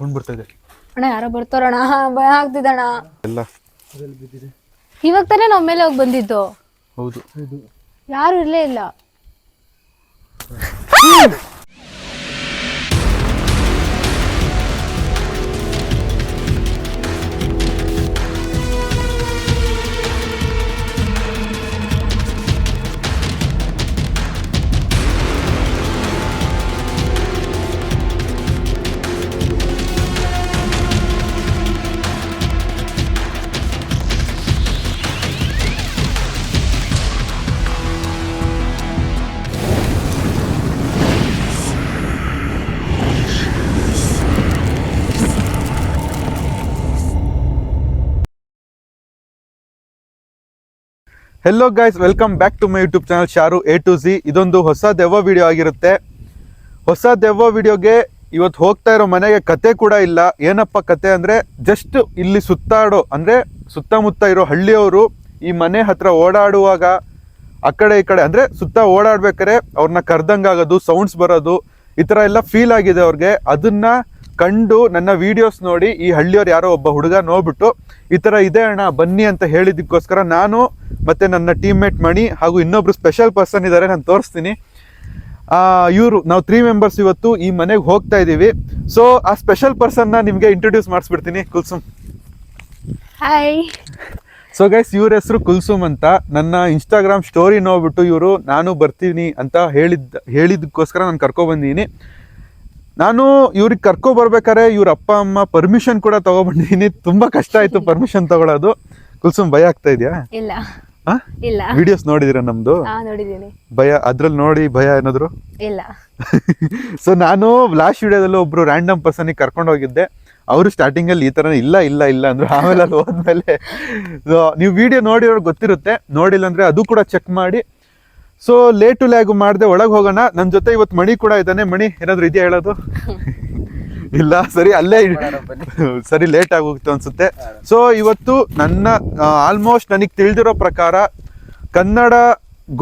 Sound ಬರ್ತಾ ಇದೆ ಅಣ್ಣ. ಯಾರೋ ಬರ್ತಾರಣ್ಣ, ಭಯ ಆಗ್ತಿದಣ್ಣ. ಎಲ್ಲ ಇವಾಗ ತಾನೇ ನಾವ್ ಮೇಲೆ ಹೋಗಿ ಬಂದಿದ್ದು. ಹೌದು, ಯಾರು ಇರ್ಲೇ ಇಲ್ಲ. Hello guys, welcome back to my YouTube channel Sharu A to Z. ಇದೊಂದು ಹೊಸ ದೆವ್ವ ವಿಡಿಯೋ ಆಗಿರುತ್ತೆ. ಹೊಸ ದೆವ್ವ ವಿಡಿಯೋಗೆ ಇವತ್ತು ಹೋಗ್ತಾ ಇರೋ ಮನೆಗೆ ಕತೆ ಕೂಡ ಇಲ್ಲ. ಏನಪ್ಪ ಕತೆ ಅಂದರೆ, ಜಸ್ಟ್ ಇಲ್ಲಿ ಸುತ್ತಾಡೋ ಅಂದರೆ ಸುತ್ತಮುತ್ತ ಇರೋ ಹಳ್ಳಿಯವರು ಈ ಮನೆ ಹತ್ರ ಓಡಾಡುವಾಗ ಆ ಕಡೆ ಈ ಕಡೆ ಅಂದರೆ ಸುತ್ತ ಓಡಾಡ್ಬೇಕಾದ್ರೆ ಅವ್ರನ್ನ ಕರ್ದಂಗಾಗೋದು, ಸೌಂಡ್ಸ್ ಬರೋದು, ಈ ಥರ ಎಲ್ಲ ಫೀಲ್ ಆಗಿದೆ ಅವ್ರಿಗೆ. ಅದನ್ನು ಕಂಡು ನನ್ನ ವಿಡಿಯೋಸ್ ನೋಡಿ ಈ ಹಳ್ಳಿಯವ್ರು ಯಾರೋ ಒಬ್ಬ ಹುಡುಗ ನೋಡ್ಬಿಟ್ಟು ಈ ಥರ ಇದೆ ಅಣ್ಣ ಬನ್ನಿ ಅಂತ ಹೇಳಿದ್ದಕ್ಕೋಸ್ಕರ ನಾನು ಮತ್ತು ನನ್ನ ಟೀಮ್ಮೇಟ್ ಮಣಿ ಹಾಗೂ ಇನ್ನೊಬ್ರು ಸ್ಪೆಷಲ್ ಪರ್ಸನ್ ಇದ್ದಾರೆ, ನಾನು ತೋರಿಸ್ತೀನಿ. ನಾವು 3 ಮೆಂಬರ್ಸ್ ಇವತ್ತು ಈ ಮನೆಗೆ ಹೋಗ್ತಾ ಇದ್ದೀವಿ. ಸೊ ಆ ಸ್ಪೆಷಲ್ ಪರ್ಸನ್ನ ನಿಮಗೆ ಇಂಟ್ರೊಡ್ಯೂಸ್ ಮಾಡಿಸ್ಬಿಡ್ತೀನಿ. ಕುಲ್ಸುಮ್. ಹಾಯ್. ಸೊ ಗೈಸ್, ಇವ್ರ ಹೆಸರು ಕುಲ್ಸುಮ್ ಅಂತ. ನನ್ನ ಇನ್ಸ್ಟಾಗ್ರಾಮ್ ಸ್ಟೋರಿ ನೋಡ್ಬಿಟ್ಟು ಇವರು ನಾನು ಬರ್ತೀನಿ ಅಂತ ಹೇಳಿದ್ದಕ್ಕೋಸ್ಕರ ನಾನು ಕರ್ಕೊಬಂದಿದ್ದೀನಿ. ನಾನು ಇವ್ರಿಗೆ ಕರ್ಕೊಬರ್ಬೇಕಾದ್ರೆ ಇವ್ರ ಅಪ್ಪ ಅಮ್ಮ ಪರ್ಮಿಷನ್ ಕೂಡ ತಗೊಬಂದಿದ್ದೀನಿ. ತುಂಬಾ ಕಷ್ಟ ಆಯ್ತು ಪರ್ಮಿಷನ್ ತಗೊಳ್ಳೋದು. ಕುಲ್ಸುಮ್, ಭಯ ಆಗ್ತಾ ಇದೆಯಾ? ಇಲ್ಲ. ಇಲ್ಲ. ವಿಡಿಯೋಸ್ ನೋಡಿದಿರ ನಮ್ದು? ನೋಡಿದ್ದೀನಿ. ಭಯ ಅದ್ರಲ್ಲಿ ನೋಡಿ ಭಯ ಏನಾದ್ರು? ಇಲ್ಲ. ಸೊ ನಾನು ಲಾಸ್ಟ್ ವಿಡಿಯೋದಲ್ಲೂ ಒಬ್ರು ರ್ಯಾಂಡಮ್ ಪರ್ಸನ್ಗೆ ಕರ್ಕೊಂಡು ಹೋಗಿದ್ದೆ. ಅವರು ಸ್ಟಾರ್ಟಿಂಗ್ ಅಲ್ಲಿ ಈ ತರ ಇಲ್ಲ ಇಲ್ಲ ಇಲ್ಲ ಅಂದ್ರು. ಆಮೇಲೆ ಅಲ್ಲಿ ಹೋದ್ಮೇಲೆ ನೀವು ವಿಡಿಯೋ ನೋಡಿರೋರು ಗೊತ್ತಿರುತ್ತೆ, ನೋಡಿಲ್ಲ ಅಂದ್ರೆ ಅದು ಕೂಡ ಚೆಕ್ ಮಾಡಿ. ಸೊ ಲೇಟು ಲ್ಯಾಗು ಮಾಡದೆ ಒಳಗೆ ಹೋಗೋಣ. ನನ್ನ ಜೊತೆ ಇವತ್ತು ಮಣಿ ಕೂಡ ಇದ್ದಾನೆ. ಮಣಿ, ಏನಾದ್ರು ಇದೆಯಾ ಹೇಳೋದು? ಇಲ್ಲ, ಸರಿ ಅಲ್ಲೇ ಸರಿ, ಲೇಟ್ ಆಗೋಗುತ್ತೆ ಅನ್ಸುತ್ತೆ. ಸೊ ಇವತ್ತು ನನ್ನ ಆಲ್ಮೋಸ್ಟ್ ನನಗೆ ತಿಳಿದಿರೋ ಪ್ರಕಾರ ಕನ್ನಡ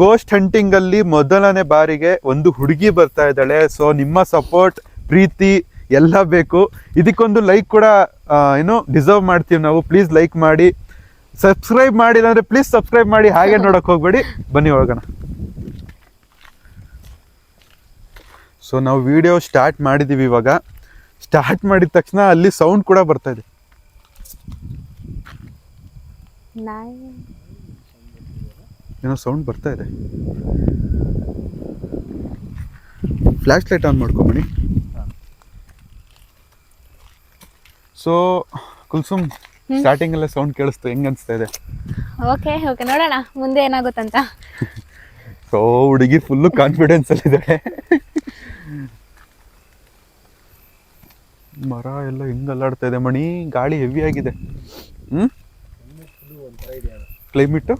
ಗೋಸ್ಟ್ ಹಂಟಿಂಗ್ ಅಲ್ಲಿ ಮೊದಲನೇ ಬಾರಿಗೆ ಒಂದು ಹುಡುಗಿ ಬರ್ತಾ ಇದ್ದಾಳೆ. ಸೊ ನಿಮ್ಮ ಸಪೋರ್ಟ್, ಪ್ರೀತಿ ಎಲ್ಲ ಬೇಕು. ಇದಕ್ಕೊಂದು ಲೈಕ್ ಕೂಡ ಡಿಸರ್ವ್ ಮಾಡ್ತೀವಿ ನಾವು. ಪ್ಲೀಸ್ ಲೈಕ್ ಮಾಡಿ, ಸಬ್ಸ್ಕ್ರೈಬ್ ಮಾಡಿಲ್ಲ ಅಂದ್ರೆ ಪ್ಲೀಸ್ ಸಬ್ಸ್ಕ್ರೈಬ್ ಮಾಡಿ. ಹಾಗೆ ನೋಡಕ್ ಹೋಗ್ಬೇಡಿ, ಬನ್ನಿ ಹೋಗೋಣ. ಸೊ ನಾವು ವಿಡಿಯೋ ಸ್ಟಾರ್ಟ್ ಮಾಡಿದೀವಿ. ಇವಾಗ ಸ್ಟಾರ್ಟ್ ಮಾಡಿದ ತಕ್ಷಣ ಅಲ್ಲಿ ಸೌಂಡ್ ಕೂಡ ಬರ್ತಾ ಇದೆ. ಏನೋ ಸೌಂಡ್ ಬರ್ತಾ ಇದೆ. ಫ್ಲಾಶ್ ಲೈಟ್ ಆನ್ ಮಾಡ್ಕೊಂಬಣಿ. ಸೊ ಕುಲ್ಸುಮ್, ಸ್ಟಾರ್ಟಿಂಗ್ ಎಲ್ಲ ಸೌಂಡ್ ಕೇಳಿಸ್ತು, ಹೆಂಗ್ ಅನ್ಸ್ತಾ ಇದೆ? ಓಕೆ ನೋಡೋಣ ಮುಂದೆ ಏನಾಗುತ್ತಂತ. ಸೊ ಹುಡುಗಿ ಫುಲ್ಲು ಕಾನ್ಫಿಡೆನ್ಸ್ ಅಲ್ಲಿ ಇದ್ದಾಳೆ. ಮರ ಎಲ್ಲ ಹಿಂಗ್ ಅಲ್ಲಾಡ್ತಾ ಇದೆ ಮಣಿ. ಗಾಳಿ ಹೆವಿ ಆಗಿದೆ. ಕ್ಲೈಮೇಟ್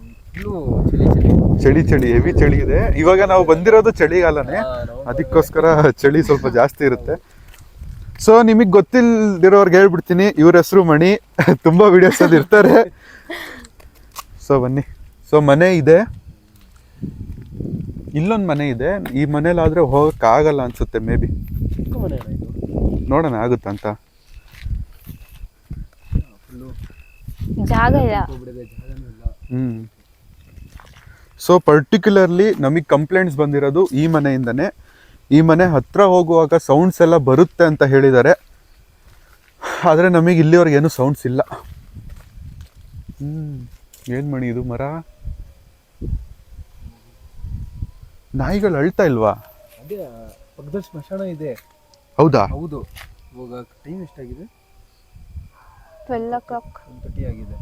ಚಳಿ ಹೆವಿ ಚಳಿ ಇದೆ. ಇವಾಗ ನಾವು ಬಂದಿರೋದು ಚಳಿಗಾಲನೇ, ಅದಕ್ಕೋಸ್ಕರ ಚಳಿ ಸ್ವಲ್ಪ ಜಾಸ್ತಿ ಇರುತ್ತೆ. ಸೊ ನಿಮಗೆ ಗೊತ್ತಿಲ್ದಿರೋರ್ಗೆ ಹೇಳ್ಬಿಡ್ತೀನಿ, ಇವ್ರ ಹೆಸರು ಮಣಿ. ತುಂಬಾ ವಿಡಿಯೋಸ್ ಅಲ್ಲಿ ಇರ್ತಾರೆ. ಸೊ ಬನ್ನಿ. ಸೊ ಮನೆ ಇದೆ, ಇಲ್ಲೊಂದು ಮನೆ ಇದೆ. ಈ ಮನೇಲಾದ್ರೆ ಹೋಗಕ್ ಆಗಲ್ಲ ಅನ್ಸುತ್ತೆ, ಮೇ ಬಿ. ನೋಡೋಣ ಆಗುತ್ತಂತ. ಜಾಗ ಇಲ್ಲ. ಸೊ ಪರ್ಟಿಕ್ಯುಲರ್ಲಿ ನಮಗೆ ಕಂಪ್ಲೇಂಟ್ಸ್ ಬಂದಿರೋದು ಈ ಮನೆಯಿಂದನೇ. ಈ ಮನೆ ಹತ್ರ ಹೋಗುವಾಗ ಸೌಂಡ್ಸ್ ಎಲ್ಲ ಬರುತ್ತೆ ಅಂತ ಹೇಳಿದ್ದಾರೆ. ಆದರೆ ನಮಗೆ ಇಲ್ಲಿವರೆಗೆ ಏನು ಸೌಂಡ್ಸ್ ಇಲ್ಲ. ಏನು ಮಣಿ ಇದು? ಮರ, ನಾಯಿಗಳು ಅಳ್ತಾ ಇಲ್ವಾ? ಪಕ್ಕದಲ್ಲಿ ಸ್ಮಶಾನ ಇದೆ. ಹೌದಾ? ಹೌದು. ಇವಾಗ ಟೈಮ್ ಎಷ್ಟಾಗಿದೆ? 12 o'clock. 1:30 ಆಗಿದೆ.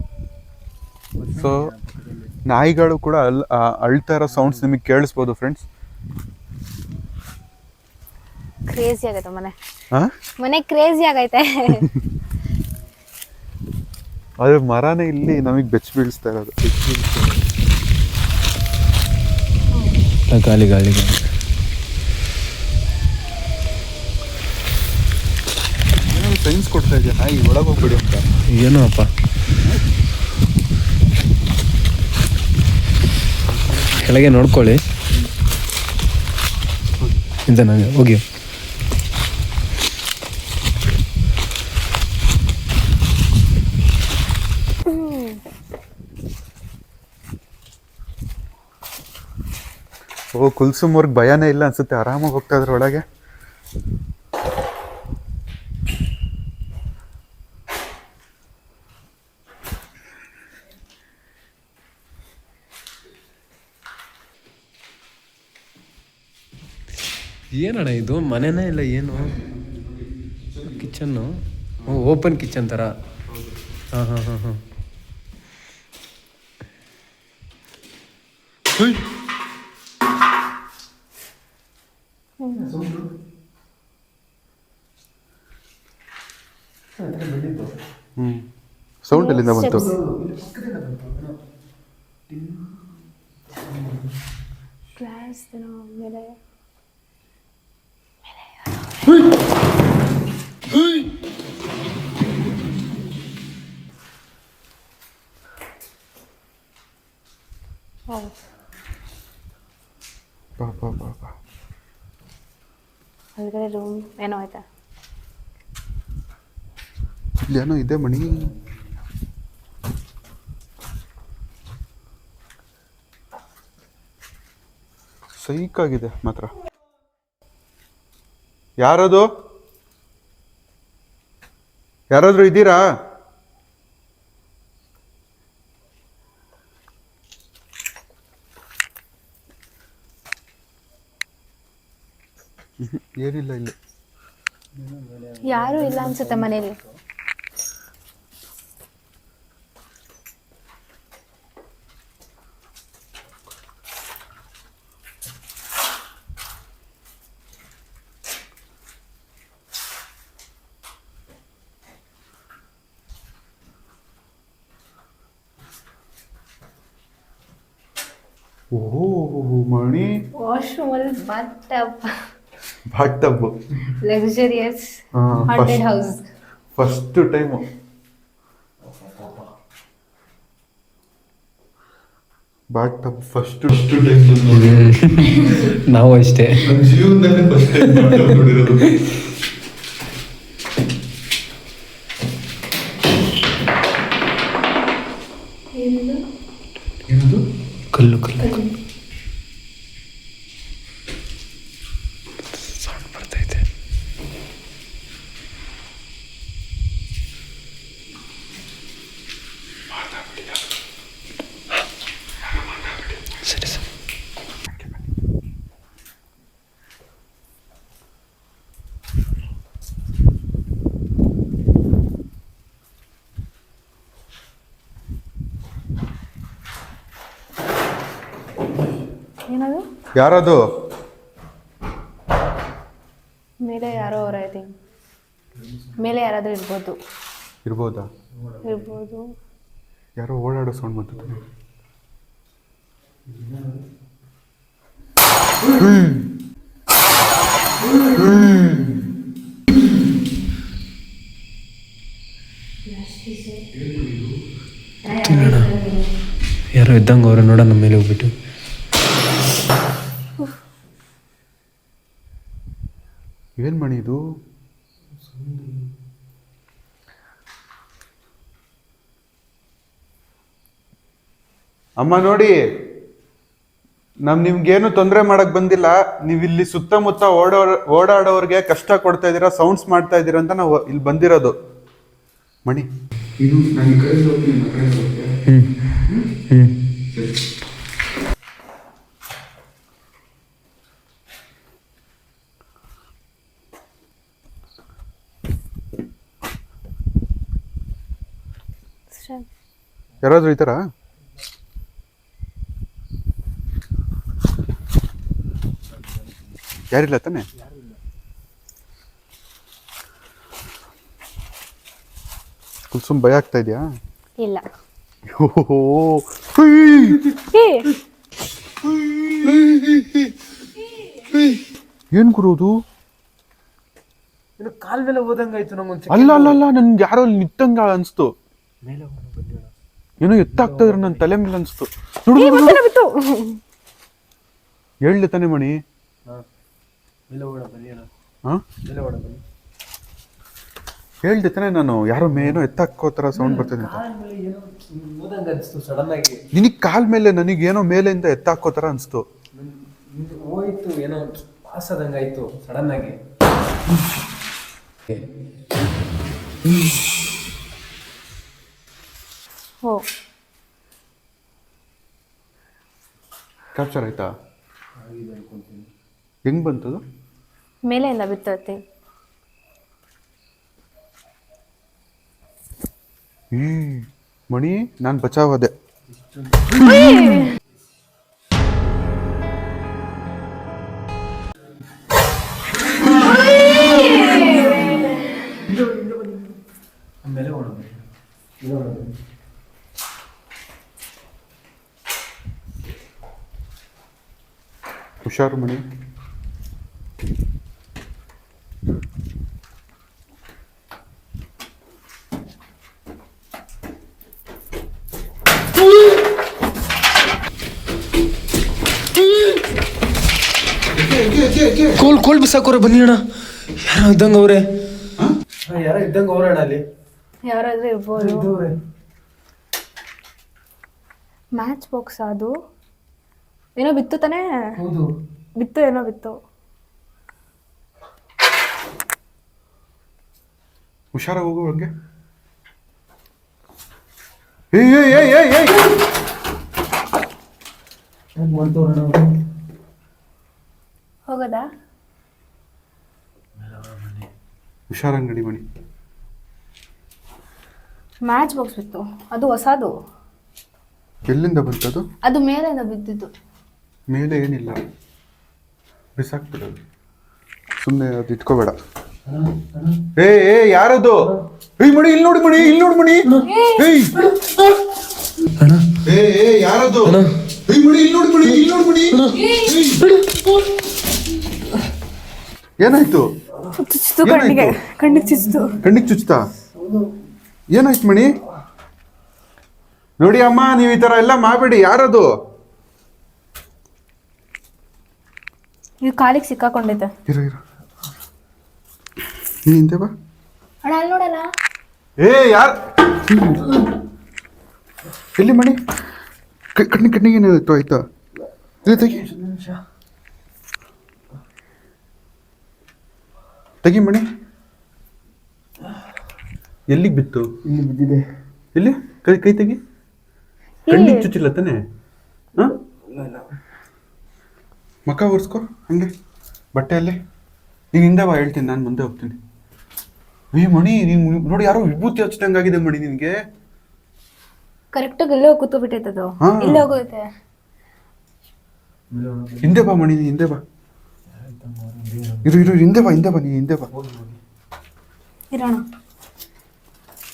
ಸೊ ನಾಯಿಗಳು ಕೂಡ ಅಳ್ತಾ ಇರೋ ಸೌಂಡ್ಸ್ ನಿಮಗೆ ಕೇಳಿಸ್ಬೋದು ಫ್ರೆಂಡ್ಸ್. ಕ್ರೇಜಿ ಆಗೈತೆ ಮನೆ ಕ್ರೇಜಿ ಆಗೈತೆ. ಅದ್ರ ಮರನೇ ಇಲ್ಲಿ ನಮಗೆ ಬೆಚ್ಚ ಬೀಳಿಸ್ತಾ ಇರೋದು. ಗಾಳಿ ಸೈನ್ಸ್ ಕೊಡ್ತಾ ಇದೆಯಾ ನಾಯಿ? ಒಳಗೆ ಹೋಗ್ಬಿಡಿ ಅಂತ. ಏನೋ ಅಪ್ಪ, ಕೆಳಗೆ ನೋಡ್ಕೊಳ್ಳಿ. ಇಂದ ಹೋಗಿ. ಓ ಕುಲ್ಸುಮ್ ಅವ್ರಿಗೆ ಭಯನೇ ಇಲ್ಲ ಅನ್ಸುತ್ತೆ, ಆರಾಮಾಗಿ ಹೋಗ್ತಾ ಇದ್ರ ಒಳಗೆ. ಏನಣ್ಣ ಇದು ಮನೆನೇ ಇಲ್ಲ ಏನು? ಕಿಚನ್ನು ಓಪನ್ ಕಿಚನ್ ಥರ. ಹಾಂ ಹಾಂ ಹಾಂ ಹಾಂ. ಸೌಂಡ್ ಎಲ್ಲಿಂದ ಬಂತು? ಕ್ಲಾಸ್ ಮೇಲೆ ಒಳಗಡೆ ರೂಮ್ ಏನೋ ಆಯ್ತಾ? ಇಲ್ಲೇನೋ ಇದೆ ಮಣಿ. ಸೈಕಾಗಿದೆ ಮಾತ್ರ. ಯಾರದು? ಯಾರಾದ್ರೂ ಇದ್ದೀರಾ? ಏನಿಲ್ಲ ಇಲ್ಲಿ. ಯಾರು ಇಲ್ಲ ಅನ್ಸುತ್ತೆ ಮನೇಲಿ. ಓಹೋ ಮಣಿ, ವಾಶ್ರೂಮ್ ಅಲ್ಲಿ bath tub luxurious haunted house. First time bath tub first time ನಾವು ಅಷ್ಟೇ. ಜೀವನದಲ್ಲಿ ಫಸ್ಟ್ ಟೈಮ್ ನೋಡಿರೋದು. ಏನದು? ಕಲ್ಲು ಕಲ್ಲು ಸೌಂಡ್ ಬರ್ತೈತೆ. ಸರಿ ಸರಿ. ಏನದು? ಯಾರದು? ಮೇಲೆ ಯಾರೋ ಅವ್ರ ಐ ಥಿಂಕ್. ಮೇಲೆ ಯಾರಾದ್ರೂ ಇರ್ಬೋದು. ಇರ್ಬೋದಾ? ಇರ್ಬೋದು. ಯಾರೋ ಓಡಾಡೋ ಸೌಂಡ್ ಬಂತು. ಯಾರೋ ಇದ್ದಂಗೆ ಅವ್ರ ನೋಡ ನಮ್ಮ ಮೇಲೆ ಹೋಗ್ಬಿಟ್ಟು. ಏನ್ ಮಣಿ ಇದು? ಅಮ್ಮ ನೋಡಿ, ನಿಮ್ಗೇನು ತೊಂದರೆ ಮಾಡಕ್ ಬಂದಿಲ್ಲ. ನೀವು ಇಲ್ಲಿ ಸುತ್ತಮುತ್ತ ಓಡಾಡೋರ್ಗೆ ಕಷ್ಟ ಕೊಡ್ತಾ ಇದ್ದೀರಾ, ಸೌಂಡ್ಸ್ ಮಾಡ್ತಾ ಇದ್ದೀರಾ ಅಂತ ನಾವು ಇಲ್ಲಿ ಬಂದಿರೋದು. ಮಣಿ ಯಾರಾದ್ರೂ ಇದ್ದಾರಾ? ಯಾರಿಲ್ಲ ತಾನೆ? ಕುಲ್ಸುಮ್ ಭಯ ಆಗ್ತಾ ಇದೆಯಾ? ಇಲ್ಲ. ಏನ್ ಗುರುದು? ಕಾಲ್ ಮೇಲೆ ಹೋದಂಗಾಯ್ತು ನಮ್ಗೊಂದು. ಅಲ್ಲ ಅಲ್ಲ ಅಲ್ಲ, ನನ್ಗೆ ಯಾರೋ ನಿತ್ತಂಗ ಅನ್ಸ್ತು. ಏನೋ ಎತ್ತಾಗ್ತಾ ಇದ್ರು ನನ್ನ ತಲೆ ಮೇಲೆ ಅನ್ಸ್ತು. ಹೇಳ್ದೆ ತಾನೆ ಮಣಿ? ಹೇಳ್ದೆ ತಾನೆ ನಾನು, ಯಾರೋ ಏನೋ ಎತ್ತಾಕೋತರ ಸೌಂಡ್ ಬರ್ತದೆ ಅಂತ. ನಿನಗ್ ಕಾಲ್ ಮೇಲೆ ನನಗೇನೋ ಮೇಲೆಯಿಂದ ಎತ್ತಾಕೋತರ ಅನ್ಸ್ತು. ಹೋಯ್ತು, ಏನೋ ಪಾಸ್ ಆದಂಗೆ ಆಯ್ತು ಸಡನ್ ಆಗಿ. ಓ ಕ್ಯಾಪ್ಚರ್ ಆಯ್ತಾ? ಹೆಂಗ್ ಬಂತದು? ಮೇಲೆಯಿಂದ ಬಿತ್ತೈತಿ. ಮಣಿ, ನಾನು ಬಚಾವಾದೆ. ಆಮೇಲೆ ಹುಷಾರು ಮಣಿ. ಕೋಲ್ ಬಿಸಾಕೋರೆ ಬನ್ನಿ ಅಣ್ಣ. ಯಾರೋ ಇದ್ದಂಗೆ ಅವ್ರೆ, ಯಾರೋ ಇದ್ದಂಗೆ ಅವ್ರೆ ಅಣ್ಣ ಅಲ್ಲಿ. ಯಾರಾದ್ರೂ ಇರ್ಬೋದು. ಮ್ಯಾಚ್ ಬಾಕ್ಸ್ ಅದು ಏನೋ ಬಿತ್ತು ತಾನೇ? ಹೌದು, ಬಿತ್ತು, ಏನೋ ಬಿತ್ತು. ಹುಷಾರಾಗಿ ಹೋಗು ಒಳಗೆ. ಹೋಗೋದಾ? ಹುಷಾರಂಗಡಿ ಮಣಿ. ಮ್ಯಾಚ್ ಬಾಕ್ಸ್ ಬಿತ್ತು, ಅದು ಹೊಸದು. ಎಲ್ಲಿಂದ ಬಂತದು? ಅದು ಮೇಲಿಂದ ಬಿದ್ದಿದ್ದು. ಮೇಲೆ ಏನಿಲ್ಲ, ಬಿಸಾಕ್ಬಿಡೋದು ಸುಮ್ಮನೆ, ಅದು ಇಟ್ಕೋಬೇಡ. ಯಾರದು? ಮಣಿ ಇಲ್ಲಿ ನೋಡಿ, ಮಣಿ ಇಲ್ಲಿ ನೋಡಿ, ಮಣಿ ಯಾರದು? ಮಣಿ ಇಲ್ಲಿ ನೋಡಿ, ಮಣಿ ಇಲ್ಲಿ ನೋಡಿ, ಮಣಿ ಏನಾಯ್ತು? ಚುಚ್ಚಿತು ಕಣ್ಣಿಗೆ, ಕಣ್ಣಿಗೆ ಚುಚ್ಚಿತು. ಕಣ್ಣಿಗೆ ಚುಚ್ತಾ? ಏನಾಯ್ತು ಮಣಿ? ನೋಡಿ ಅಮ್ಮ, ನೀವು ಈ ತರ ಎಲ್ಲ ಮಾಡಬೇಡಿ. ಯಾರದು? ಇದು ಕಾಲಿಗೆ ಸಿಕ್ಕಾಕೊಂಡೈತೆ. ಇರು ನೀ ಹಿಂದೆ ಬಾ. ಅಣ್ಣ ಅಲ್ಲಿ ನೋಡಲ್ಲ. ಯಾರು? ಎಲ್ಲಿ ಮಣಿ? ಕಣ್ಣಿಗೆ ಏನಾಯ್ತು? ಆಯ್ತಾ? ತೆಗಿ ಮಣಿ. ಎಲ್ಲಿಗೆ ಬಿತ್ತು? ಇಲ್ಲಿ ಬಿದ್ದಿದೆ. ಇಲ್ಲಿ ಕೈ ತೆಗಿ. ಕಣ್ಣಿಗೆ ಚುಚ್ಚಿಲ್ಲ ತಾನೆ? ಮಕ್ಕ ಒರೆಸ್ಕೊ ಹಂಗೆ ಬಟ್ಟೆಯಲ್ಲಿ. ನೀನು ಹಿಂದೆ ಬಾ, ಹೇಳ್ತೀನಿ, ನಾನು ಮುಂದೆ ಹೋಗ್ತೀನಿ. ಮಣಿ, ನೀನು ನೋಡಿ ಯಾರೋ ವಿಭೂತಿ ಹಚ್ಚಿದಂಗಾಗಿದೆ ಮಣಿ ನಿನಗೆ. ಕರೆಕ್ಟಾಗಿ ಇಲ್ಲೇ ಕೂತ್ಬಿಟ್ಟೈತದು, ಇಲ್ಲೇ ಹೋಗುತ್ತೆ. ಹಿಂದೆ ಬಾ ಮಣಿ, ನೀ ಹಿಂದೆ ಬಾ. ಇರು ಹಿಂದೆ ಬಾ, ನೀ ಹಿಂದೆ ಬಾ. ಇರೋಣ.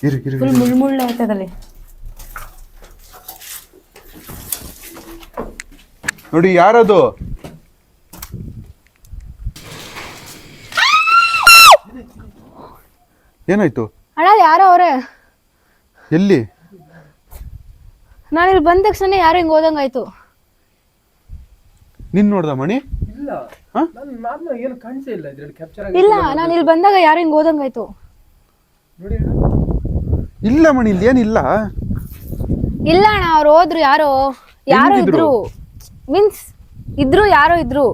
ಇರು ಫುಲ್ ಮುಳ್ಳು ಆಯ್ತದಲ್ಲಿ. ನೋಡಿ ಯಾರದು? ಏನಾಯ್ತು? ಅಣ್ಣ ಯಾರೋ ಅವ್ರೆ. ಎಲ್ಲಿ? ನಾನು ಇಲ್ಲಿ ಬಂದ ತಕ್ಷಣ ಯಾರೋ ಹಿಂಗೆ ಹೋದಂಗಾಯ್ತು. ನಿನ್ ನೋಡ್ದ ಮಣಿ? ಇಲ್ಲ, ನಾನು ಏನು ಕಾಣಿಸೇ ಇಲ್ಲ ಇದ್ರಲ್ಲಿ ಕ್ಯಾಪ್ಚರ್ ಇಲ್ಲ, ನಾನು ಇಲ್ಲಿ ಬಂದಾಗ ಯಾರೋ ಹಿಂಗೆ ಹೋದಂಗಾಯ್ತು. ನೋಡಿ ಇಲ್ಲ ಮಣಿ, ಇಲ್ಲಿ ಏನಿಲ್ಲ. ಇಲ್ಲ ಅಣ್ಣ, ಅವ್ರು ಹೋದ್ರು. ಯಾರೋ ಇದ್ರು, ಮೀನ್ಸ್ ಇದ್ರು, ಯಾರೋ ಇದ್ರು.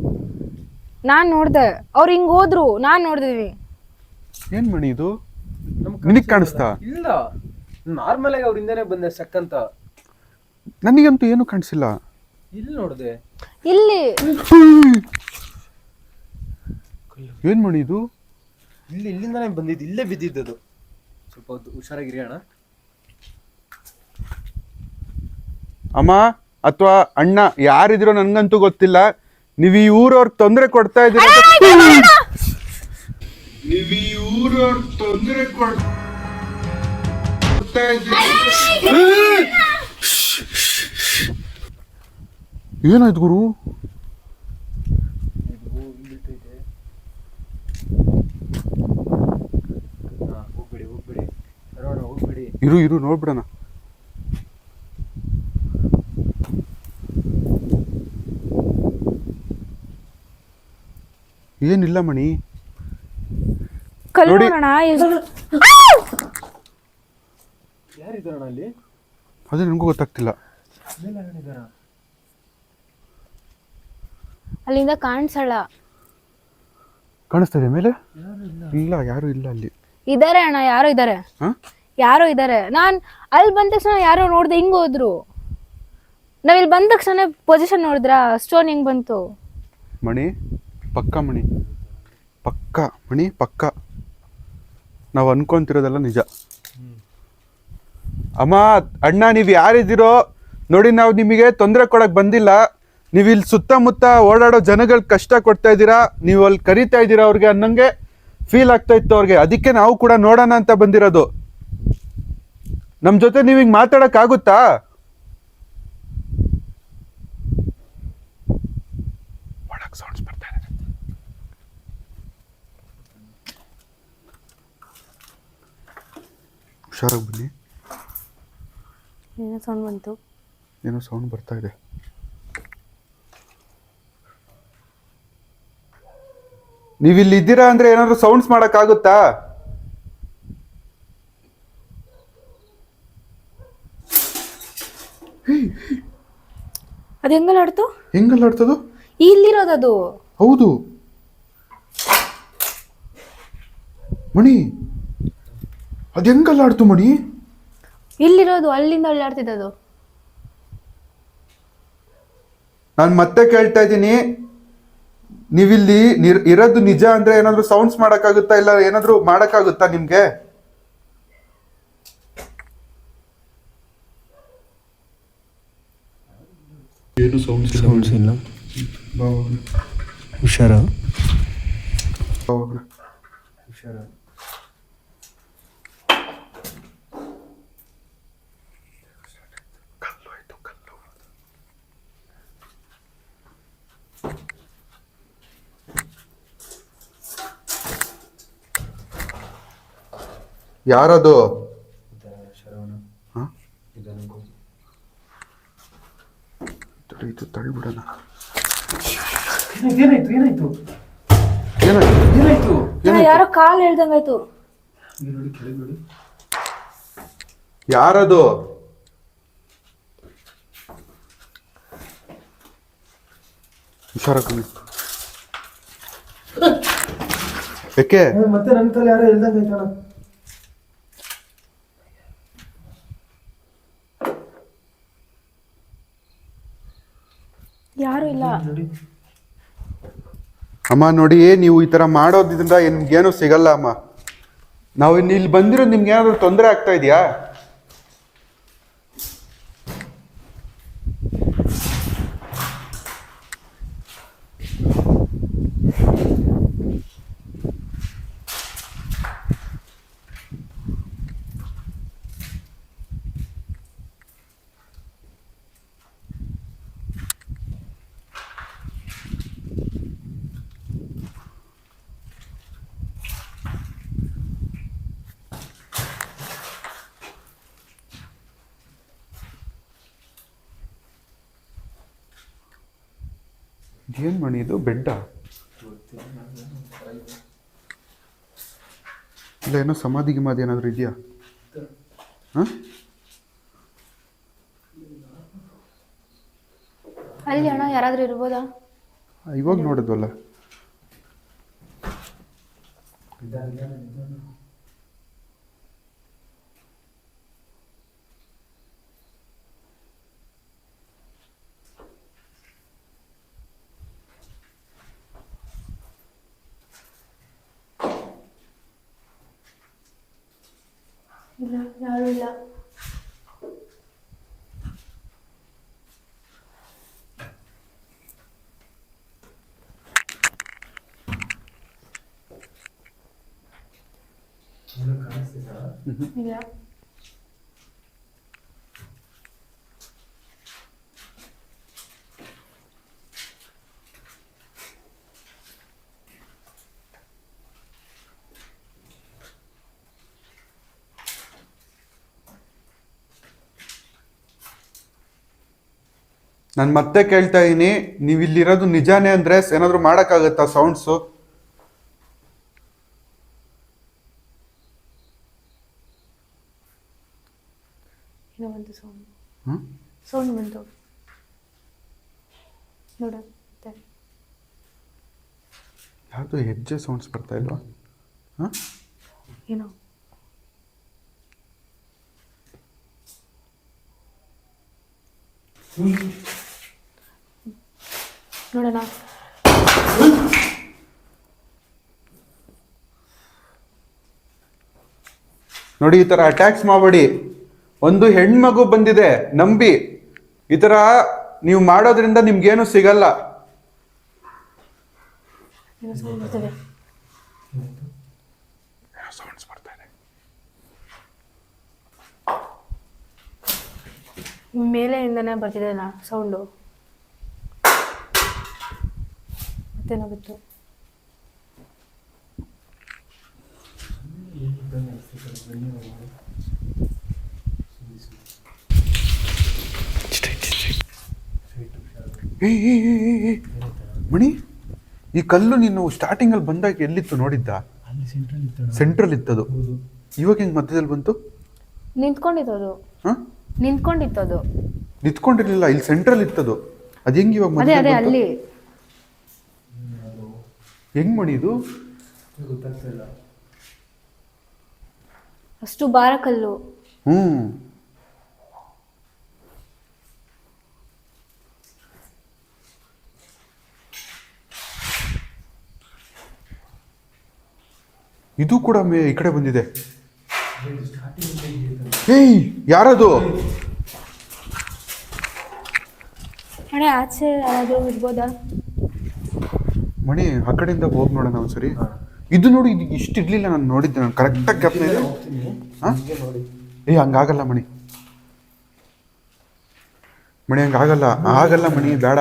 ನಾನ್ ನೋಡ್ದೆ, ಅವ್ರು ಹಿಂಗ್ ಹೋದ್ರು, ನಾನ್ ನೋಡ್ದಿವಿ. ಏನ್ ಮಣಿ ಇದು? ನಿನಗ್ ಕಾಣಿಸ್ತಾ? ಇಲ್ಲ, ನಾರ್ಮಲ್ ಆಗಿ ಅವ್ರಿಂದಾನೆ ಬಂದೆ ಸಕ್ಕಂತ. ನನಗಂತೂ ಏನು ಕಾಣಿಸಿಲ್ಲ. ಇಲ್ಲಿ ನೋಡ್ದೆ, ಇಲ್ಲಿ ಏನ್ ಮಣಿ ಇದು? ಇಲ್ಲಿಂದಾನೆ ಬಂದಿದ್ದು, ಇಲ್ಲೇ ಬಿದ್ದಿದ್ದದು. ಸ್ವಲ್ಪ ಹುಷಾರಾಗಿರಿ ಅಣ್ಣ. ಅಮ್ಮ ಅಥವಾ ಅಣ್ಣ ಯಾರಿದ್ರೋ ನನ್ಗಂತೂ ಗೊತ್ತಿಲ್ಲ. ನೀವು ಈ ಊರವ್ರಿಗೆ ತೊಂದರೆ ಕೊಡ್ತಾ ಇದ್ದೀರಾ. ನೀವು ಈ ಊರವ್ರಿಗೆ ತೊಂದರೆ ಕೊಡ್ತಾ ಇದ್ದೀರಾ. ಏನಾಯ್ತು ಗುರು? ಹೋಗ್ಬಿಡಿ. ಇರು ನೋಡ್ಬಿಡಣ. ಏನಿಲ್ಲ ಮಣಿ. ನೋಡಿ ಯಾರಿದ್ದಾರಣ ಅಲ್ಲಿ? ಅದೇ ನನಗೂ ಗೊತ್ತಾಗ್ತಿಲ್ಲ. ಅಲ್ಲಿಂದ ಕಾಣಿಸಲ್ಲ. ಕಾಣಿಸ್ತಾ ಇದೆ ಮೇಲೆ? ಇಲ್ಲ, ಯಾರು ಇಲ್ಲ ಅಲ್ಲಿ. ಇದಾರೆ ಅಣ್ಣ, ಯಾರೋ ಇದಾರೆ, ಯಾರೋ ಇದಾರೆ. ನಾನ್ ಅಲ್ಲಿ ಬಂದ ತಕ್ಷಣ ಯಾರೋ ನೋಡ್ದೆ, ಹಿಂಗ್ ಹೋದ್ರು. ನಾವ್ ಇಲ್ಲಿ ಬಂದ ತಕ್ಷಣ ಪೊಸಿಷನ್ ನೋಡಿದ್ರ ಸ್ಟೋನ್ ಹೆಂಗ್ ಬಂತು? ಮಣಿ ಪಕ್ಕ, ಮಣಿ ಪಕ್ಕ, ಮಣಿ ಪಕ್ಕ. ನಾವು ಅನ್ಕೊಂತಿರೋದೆಲ್ಲ ನಿಜ. ಅಮ್ಮ, ಅಣ್ಣ, ನೀವು ಯಾರಿದ್ದೀರೋ ನೋಡಿ, ನಾವು ನಿಮಗೆ ತೊಂದರೆ ಕೊಡಕ್ ಬಂದಿಲ್ಲ. ನೀವು ಇಲ್ಲಿ ಸುತ್ತಮುತ್ತ ಓಡಾಡೋ ಜನಗಳ ಕಷ್ಟ ಕೊಡ್ತಾ ಇದ್ದೀರಾ, ನೀವು ಅಲ್ಲಿ ಕರಿತಾ ಇದ್ದೀರಾ ಅವ್ರಿಗೆ ಅನ್ನಂಗೆ ಫೀಲ್ ಆಗ್ತಾ ಇತ್ತು ಅವ್ರಿಗೆ. ಅದಕ್ಕೆ ನಾವು ಕೂಡ ನೋಡೋಣ ಅಂತ ಬಂದಿರೋದು. ನಮ್ಮ ಜೊತೆ ನೀವು ಹಿಂಗೆ ಮಾತಾಡಕ್ ಆಗುತ್ತಾ? ಒಳಗೆ ಸೌಂಡ್ಸ್ ಬರ್ತಾ ಇದೆ. ಹುಷಾರಾಗಿ ಬನ್ನಿ. ಏನೋ ಸೌಂಡ್ ಬಂತು. ಏನೋ ಸೌಂಡ್ ಬರ್ತಾ ಇದೆ. ನೀವು ಇಲ್ಲಿ ಇದ್ದೀರಾ ಅಂದ್ರೆ ಏನಾದ್ರು ಸೌಂಡ್ಸ್ ಮಾಡಕ್ಕಾಗುತ್ತಾ? ಅದ್ ಹೆಂಗಲ್ಲಾಡ್ತು? ಹೆಂಗಲ್ಲಾಡ್ತದು? ಇಲ್ಲಿರೋದದು. ಹೌದು ಮಣಿ, ಅದ್ ಹೆಂಗಲ್ಲಾಡ್ತು ಮಣಿ? ಇಲ್ಲಿರೋದು, ಅಲ್ಲಿಂದ ಅಲ್ಲಾಡ್ತಿದ್ದದು. ನಾನು ಮತ್ತೆ ಕೇಳ್ತಾ ಇದ್ದೀನಿ, ನೀವಿಲ್ಲಿ ಇರೋದು ನಿಜ ಅಂದ್ರೆ ಏನಾದ್ರು ಸೌಂಡ್ಸ್ ಮಾಡಕ್ಕಾಗುತ್ತಾ, ಇಲ್ಲ ಏನಾದ್ರು ಮಾಡಕ್ಕಾಗುತ್ತಾ ನಿಮ್ಗೆ? ಏನು ಸೌಂಡ್ಸ್ ಇಲ್ಲ. ಹುಷಾರ. ಯಾರದು? ಇದು ತಳ್ಳಿಬಿಡೋಣ. ಏನಾಯ್ತು ಏನಾಯ್ತು ಏನಾಯ್ತು? ಏನಾಯ್ತು? ಯಾರೋ ಕಾಲ್ ಹೇಳ್ದಂಗಾಯ್ತು. ನೋಡಿ ಕೆಳಗೆ ನೋಡಿ. ಯಾರದು? ಹುಷಾರಾಗಿ. ಯಾಕೆ? ಮತ್ತೆ ನನ್ನ ತಲೆ ಯಾರೋ ಹೇಳ್ದಂಗಾಯ್ತಣ. ಯಾರು ಇಲ್ಲ. ಅಮ್ಮ ನೋಡಿ, ನೀವು ಈ ತರ ಮಾಡೋದ್ರಿಂದ ನಿಮ್ಗೇನು ಸಿಗಲ್ಲ ಅಮ್ಮ. ನಾವು ಇಲ್ಲಿ ಬಂದಿರೋದು ನಿಮ್ಗೆ ಏನಾದ್ರು ತೊಂದರೆ ಆಗ್ತಾ ಇದೆಯಾ? ಏನ್ ಮಣಿ ಇದು? ಬೆಡ್ಡ ಇಲ್ಲ ಏನೋ ಸಮಾಧಿ ಗಿಮಾಧಿ ಏನಾದ್ರು ಇದೆಯಾ? ಅಲ್ಲಿ ಅಣ್ಣ ಯಾರಾದ್ರೂ ಇರ್ಬೋದಾ? ಇವಾಗ ನೋಡಿದ್ವಲ್ಲ. ಇಲ್ಲ, ಯಾರು ಇಲ್ಲ. ಇಲ್ಲ. ನಾನು ಮತ್ತೆ ಕೇಳ್ತಾ ಇದೀನಿ, ನೀವು ಇಲ್ಲಿರೋದು ನಿಜಾನೇ ಅಂದ್ರೆ ಏನಾದ್ರು ಮಾಡಕ್ಕಾಗತ್ತಾ ಸೌಂಡ್ಸು? ಏನೋ ಬಂತು ಸೌಂಡ್ ಬಂತು ನೋಡ. ಯಾವುದು ಹೆಜ್ಜೆ ಸೌಂಡ್ಸ್ ಬರ್ತಾ ಇಲ್ವಾ? ಹಾಂ, ಏನೋ ನೋಡೋಣ. ನೋಡಿ, ಈ ತರ ಅಟ್ಯಾಕ್ಸ್ ಮಾಡಬೇಡಿ. ಒಂದು ಹೆಣ್ಮಗು ಬಂದಿದೆ ನಂಬಿ. ಈ ತರ ನೀವು ಮಾಡೋದ್ರಿಂದ ನಿಮ್ಗೇನು ಸಿಗಲ್ಲ. ಏನೋ sound ಬರ್ತಿದೆ. ಸೌಂಡ್ಸ್ ಬರ್ತಾ ಇದೆ. ಮೇಲೆಯಿಂದನೇ ಬರ್ತಿದೆ ಸೌಂಡು. ಮತ್ತೇನೋ ಬಿತ್ತು. ಮಣಿ, ಈ ಕಲ್ಲು ನೀನು ಸ್ಟಾರ್ಟಿಂಗ್ ಅಲ್ಲಿ ಬಂದಾಗ ಎಲ್ಲಿತ್ತು ನೋಡಿದ್ದ? ಸೆಂಟ್ರಲ್ ಇತ್ತದು. ಇವಾಗ ಹೆಂಗ್ ಮಧ್ಯದಲ್ಲಿ ಬಂತು? ನಿಂತ್ಕೊಂಡಿತ್ತು ಅದು. ನಿಂತ್ಕೊಂಡಿರ್ಲಿಲ್ಲ, ಇಲ್ಲಿ ಸೆಂಟ್ರಲ್ ಇತ್ತದು. ಅದ್ ಹೆಂಗ್ ಇವಾಗ ಅದೇ ಅದೇ ಅಲ್ಲಿ ಹೆಂಗ್ ಮಣಿ ಇದು? ಅಷ್ಟು ಭಾರ ಕಲ್ಲು. ಇದು ಕೂಡ ಈ ಕಡೆ ಬಂದಿದೆ. ಏಯ್, ಯಾರದು? ಅಣ್ಣ ಆಚೆ ಯಾರಾದ್ರೂ ಇರ್ಬೋದಾ? ಮಣಿ, ಆ ಕಡೆಯಿಂದ ಹೋಗಿ ನೋಡೋಣ ಒಂದ್ಸರಿ. ಇದು ನೋಡಿ, ಇದು ಇಷ್ಟು ಇರ್ಲಿಲ್ಲ. ನಾನು ನೋಡಿದ್ದೆ, ನಾನು ಕರೆಕ್ಟಾಗಿ ಜ್ಞಾಪನ ಇದೆ. ಹಂಗಾಗಲ್ಲ ಮಣಿ. ಹಂಗಾಗಲ್ಲ ಮಣಿ, ಬೇಡ.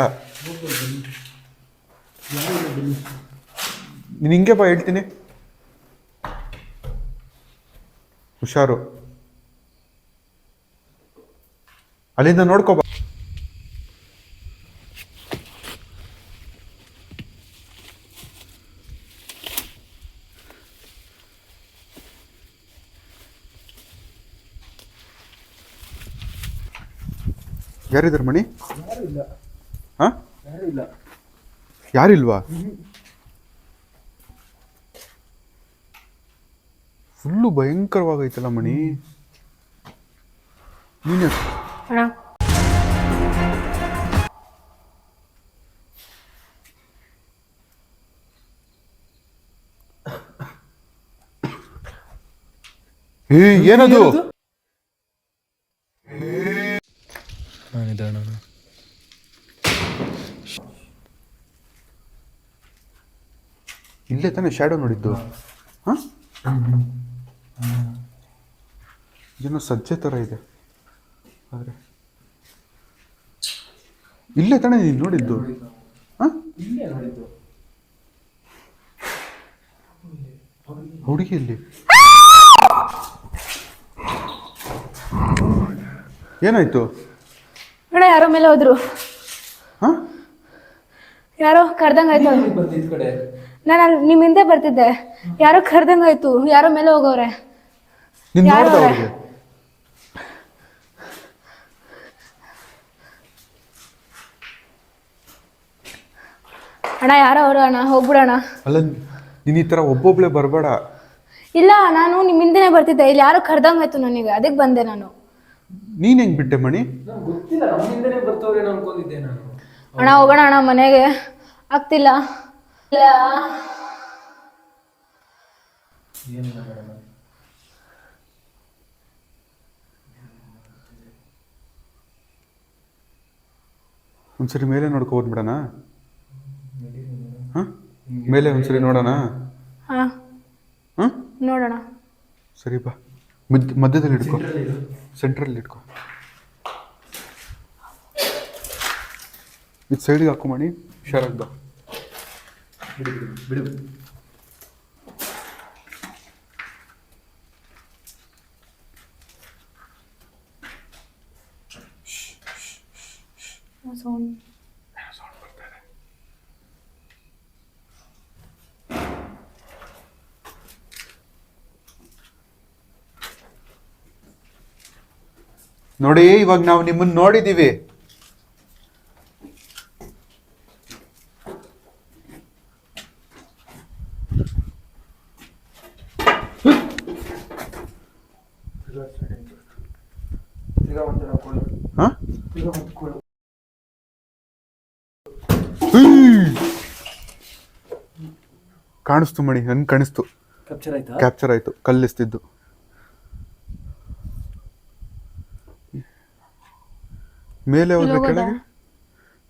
ನೀನು ಹಿಂಗೆ ಬಾ, ಹೇಳ್ತೀನಿ. ಹುಷಾರು, ಅಲ್ಲಿಂದ ನೋಡ್ಕೋಬಾ. ಯಾರಿದ್ದಾರೆ ಮಣಿ? ಹಾ, ಯಾರಿಲ್ವಾ? ಫುಲ್ಲು ಭಯಂಕರವಾಗೈತಲ್ಲ ಮಣಿ. ನೀನೇ ಅಣ್ಣ ಏನದು? ಇಲ್ಲೇ ತಾನೇ ಶ್ಯಾಡೋ ನೋಡಿದ್ದು? ಹಾ, ಏನೋ ಸಜ್ಜೆ ಥರ ಇದೆ. ಆದರೆ ಇಲ್ಲೇ ತಾನೇ ನೀನು ನೋಡಿದ್ದು? ಹಾಂ, ಹುಡುಗಿ ಇಲ್ಲಿ ಏನಾಯ್ತು? ಅಣ್ಣ ಯಾರೋ ಮೇಲೆ ಹೋದ್ರು. ಹಾಂ, ಯಾರೋ ಕರ್ದಂಗಾಯ್ತು. ನಾನು ಅಲ್ಲಿ ನಿಮ್ಮ ಹಿಂದೆ ಬರ್ತಿದ್ದೆ. ಯಾರೋ ಕರ್ದಂಗಾಯ್ತು. ಯಾರೋ ಮೇಲೆ ಹೋಗೋರೆ. ನೀನು ನೋಡ್ದ ಅವ್ರಿಗೆ? ಅಣ್ಣ ಯಾರೋ ಅವರು. ಅಣ್ಣ ಹೋಗ್ಬಿಡೋಣ. ಅಲ್ಲ, ನೀನು ಈ ಥರ ಒಬ್ಬೊಬ್ಳೆ ಬರಬೇಡ. ಇಲ್ಲ, ನಾನು ನಿಮ್ಮ ಹಿಂದೆನೇ ಬರ್ತಿದ್ದೆ. ಇಲ್ಲಿ ಯಾರೋ ಕರ್ದಂಗಾಯ್ತು ನನಗೆ, ಅದಕ್ಕೆ ಬಂದೆ ನಾನು. ನೀನು ಹೆಂಗ್ ಬಿಟ್ಟೆ ಮಣಿ? ಗೊತ್ತಿಲ್ಲ, ನಮ್ಮಿಂದನೇ ಬರ್ತವ್ರೇನೋ ಅನ್ಕೊಂಡಿದ್ದೆ ನಾನು. ಅಣ್ಣ ಹೋಗೋಣ ಅಣ್ಣ, ಮನೆಗೆ ಆಗ್ತಿಲ್ಲ. ಒಂದ್ಸರಿ ಮೇಲೆ ನೋಡ್ಕೊ ಹೋದ್ಬಿಡೋಣ. ಹಾಂ, ಮೇಲೆ ಒಂದ್ಸರಿ ನೋಡೋಣ. ಹಾಂ, ಹಾಂ, ನೋಡೋಣ. ಸರಿ ಬಾ. ಮಧ್ಯದಲ್ಲಿ ಇಟ್ಕೊ, ಸೆಂಟ್ರಲ್ಲಿ ಇಟ್ಕೊ. ಇದು ಸೈಡ್ಗೆ ಹಾಕು ಮಾಡಿ, ಹುಷಾರಾಗಿ ಬಾ. ಬಿಡು. ನೋಡಿ, ಇವಾಗ ನಾವು ನಿಮ್ಮನ್ನ ನೋಡಿದೀವಿ. ಕಾಣಿಸ್ತು ಮಣಿ, ನನ್ಗೆ ಕಾಣಿಸ್ತು. ಕ್ಯಾಪ್ಚರ್ ಆಯ್ತಾ? ಕ್ಯಾಪ್ಚರ್ ಆಯ್ತು, ಕಲ್ಲಿಸ್ತಿದ್ದು. ಮೇಲೆ ಹೋದ್ರೆ ಕೆಳಗೆ,